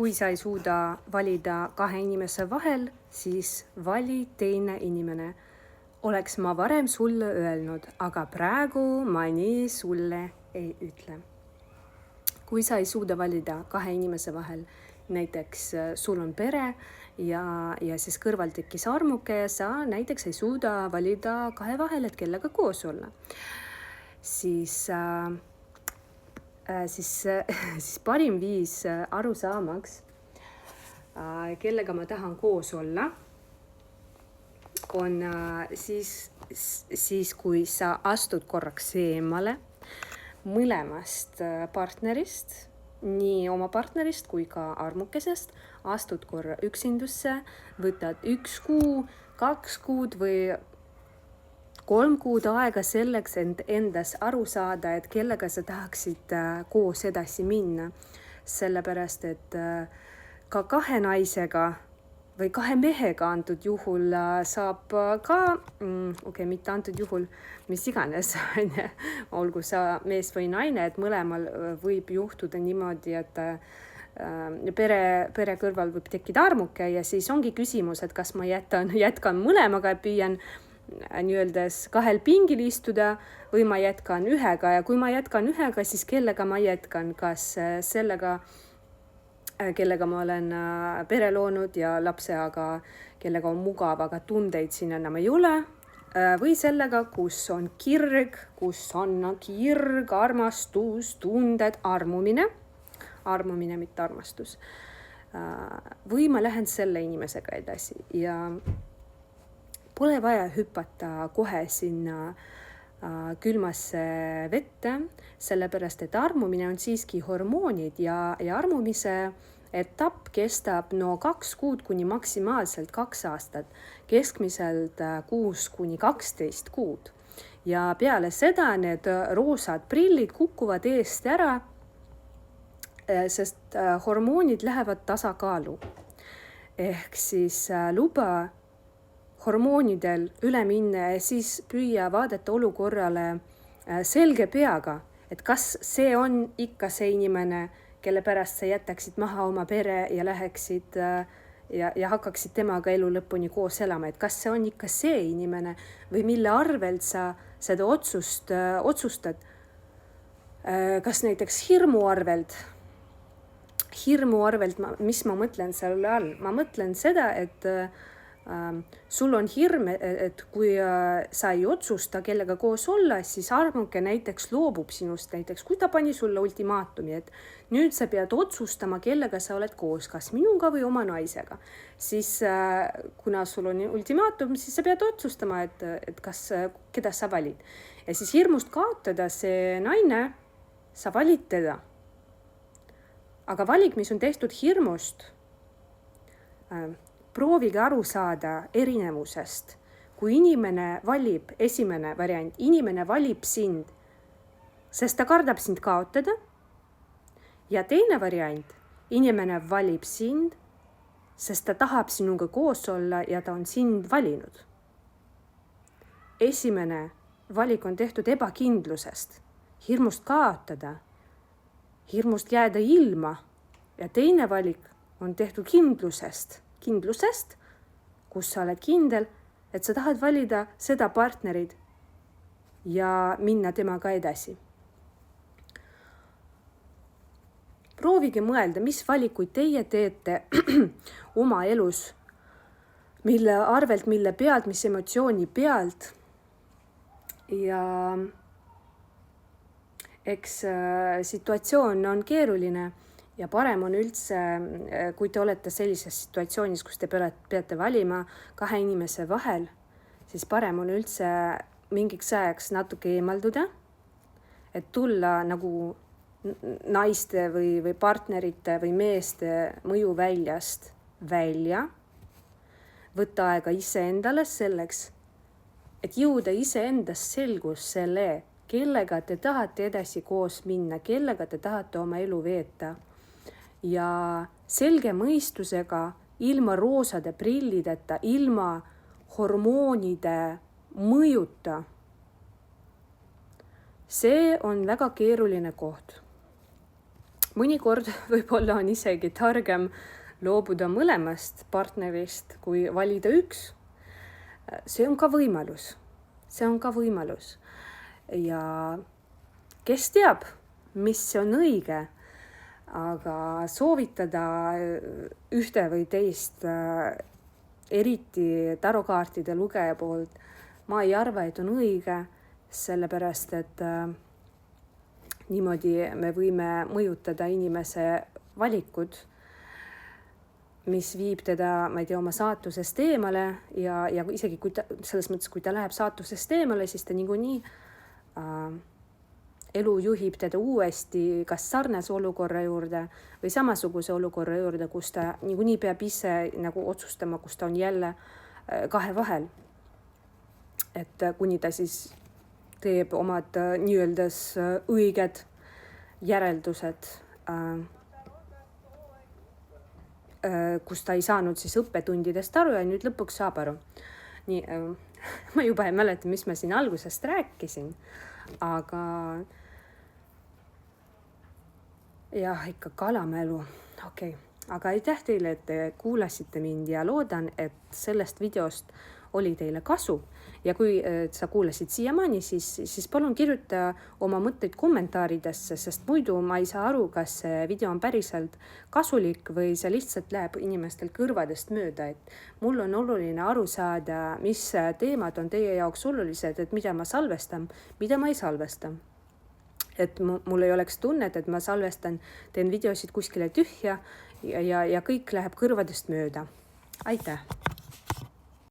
Kui sa ei suuda valida kahe inimese vahel, siis vali teine inimene. Oleks ma varem sulle öelnud, aga praegu ma nii sulle ei ütle. Kui sa ei suuda valida kahe inimese vahel, näiteks sul on pere ja siis kõrval tekkis armuke ja sa näiteks ei suuda valida kahe vahel, et kellega koos olla, siis parim viis aru saamaks, kellega ma tahan koos olla, on siis, kui sa astud korraks eemale mõlemast partnerist, nii oma partnerist kui ka armukesest, astud korra üksindusse, võtad 1 kuu, 2 kuud või 3 kuud aega selleks, et endas aru saada, et kellega sa tahaksid koos edasi minna. Sellepärast, et ka kahe naisega või kahe mehega antud juhul saab ka, mitte antud juhul, mis iganes, olgu sa mees või naine, et mõlemal võib juhtuda niimoodi, et pere kõrval võib tekkida armuke ja siis ongi küsimus, et kas ma jätkan mõlemaga ja püüan nii-öeldes kahel pingil istuda või ma jätkan ühega ja kui ma jätkan ühega, siis kellega ma jätkan, kas sellega, kellega ma olen pere loonud ja lapse, aga kellega on mugav, aga tundeid siin enam ei ole, või sellega, kus on kirg, armastus, tunded, armumine, mitte armastus. Või ma lähen selle inimesega edasi ja pole vaja hüpata kohe sinna külmasse vette, sellepärast, et armumine on siiski hormoonid ja armumise etapp kestab 2 kuud kuni maksimaalselt 2 aastat, keskmiselt 6 kuni 12 kuud. Ja peale seda need roosad prillid kukuvad eest ära, sest hormoonid lähevad tasakaalu. Ehk siis luba hormoonidel üle minna ja siis püüa vaadata olukorrale selge peaga, et kas see on ikka see inimene, kelle pärast sa jätaksid maha oma pere ja läheksid ja hakkaksid temaga elu lõpuni koos elama, et kas see on ikka see inimene või mille arvelt sa seda otsustad. Kas näiteks hirmu arvelt, mis ma mõtlen selle all? Ma mõtlen seda, et sul on hirm, et kui sa ei otsusta kellega koos olla, siis armuke näiteks loobub sinust, näiteks kui ta pani sulle ultimaatumi, et nüüd sa pead otsustama, kellega sa oled koos, kas minuga või oma naisega. Siis kuna sul on ultimaatum, siis sa pead otsustama, et keda sa valid. Ja siis hirmust kaotada see naine, sa valid teda. Aga valik, mis on tehtud hirmust, proovige aru saada erinevusest. Kui inimene valib, esimene variant, inimene valib sind, sest ta kardab sind kaotada. Ja teine variant, inimene valib sind, sest ta tahab sinuga koos olla ja ta on sind valinud. Esimene valik on tehtud ebakindlusest, hirmust kaotada, hirmust jääda ilma. Ja teine valik on tehtud kindlusest, kus sa oled kindel, et sa tahad valida seda partnerit ja minna temaga edasi. Proovige mõelda, mis valikuid teie teete oma elus, mille arvelt, mille pealt, mis emotsiooni pealt. Ja eks situatsioon on keeruline. Ja parem on üldse, kui te olete sellises situatsioonis, kus te peate valima kahe inimese vahel, siis parem on üldse mingiks ajaks natuke eemalduda, et tulla nagu naiste või partnerite või meeste mõjuväljast välja, võtta aega iseendale selleks, et jõuda iseendas selgus selle, kellega te tahate edasi koos minna, kellega te tahate oma elu veeta. Ja selge mõistusega, ilma roosade prillideta, ilma hormoonide mõjuta. See on väga keeruline koht. mõnikord võib-olla on isegi targem loobuda mõlemast partnerist, kui valida üks. See on ka võimalus. Ja kes teab, mis on õige, aga soovitada ühte või teist, eriti tarokaartide lugeja poolt, ma ei arva, et on õige, sellepärast et niimoodi me võime mõjutada inimese valikud, mis viib teda, ma ei tea, oma saatusest eemale ja isegi kui ta, selles mõttes, kui ta läheb saatusest eemale, siis ta niikuinii elu juhib teda uuesti kas sarnase olukorra juurde või samasuguse olukorra juurde, kus ta niikuinii peab ise nagu otsustama, kus ta on jälle kahe vahel. Et kuni ta siis teeb omad nii-öeldes õiged järeldused, kus ta ei saanud siis õppetundidest aru ja nüüd lõpuks saab aru. Nii, ma juba ei mäleta, mis ma siin algusest rääkisin, aga jah, ikka kalamälu. Okei. Aga aitäh teile, et te kuulasite mind ja loodan, et sellest videost oli teile kasu. Ja kui sa kuulasid siiamaani, siis palun kirjuta oma mõtteid kommentaaridesse, sest muidu ma ei saa aru, kas see video on päriselt kasulik või see lihtsalt läheb inimestel kõrvadest mööda. Et mul on oluline aru saada, mis teemad on teie jaoks olulised, et mida ma salvestan, mida ma ei salvesta. Et mul ei oleks tunnet, et ma salvestan, teen videosid kuskile tühja ja kõik läheb kõrvadest mööda. Aitäh!